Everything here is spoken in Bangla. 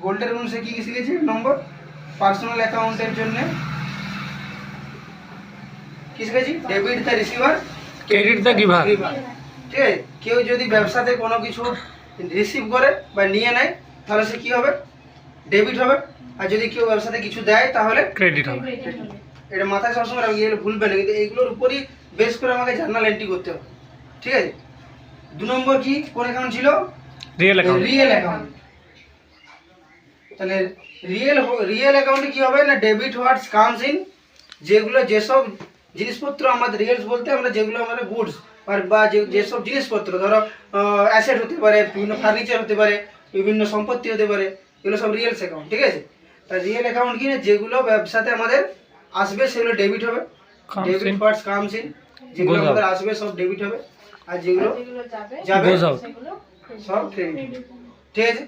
গোল্ডের রুলসে কি শিখেছি? নম্বর পার্সোনাল অ্যাকাউন্টের জন্য কি শিখেছি? Debit the receiver, credit the giver. ঠিক আছে? কেউ যদি ব্যবসাতে কোনো কিছু রিসিভ করে বা নিয়ে নেয় তাহলে সে কি হবে? ডেবিট হবে। আর যদি কেউ ব্যবসাতে কিছু দেয় তাহলে ক্রেডিট হবে। এটা মাথায় সবসময় রাখবে, এগুলো ভুলবে না, কিন্তু এইগুলোর উপরই বেস করে আমাকে জার্নাল এন্ট্রি করতে হবে। ঠিক আছে? 2 নম্বর কি কোন অ্যাকাউন্ট ছিল? Real account. Real account. তাহলে রিয়েল অ্যাকাউন্টে কি হবে না, ডেবিট হোয়াটস কামস ইন, যেগুলো যেসব জিনিসপত্র আমাদের, রিয়েলস বলতে আমরা যেগুলো আমাদের গুডস বা যেসব জিনিসপত্র, ধরো অ্যাসেট হতে পারে, বিভিন্ন ফার্নিচার হতে পারে, বিভিন্ন সম্পত্তি হতে পারে, এগুলো সব রিয়েলস অ্যাকাউন্ট। ঠিক আছে? তার রিয়েল অ্যাকাউন্ট কি না, যেগুলো ব্যবসাতে আমাদের আসবে সেগুলো ডেবিট হবে। ডেবিট হোয়াটস কামস ইন, যেগুলো আমাদের আসবে সব ডেবিট হবে, আর যেগুলো যাবে সব ক্রেডিট। ঠিক আছে?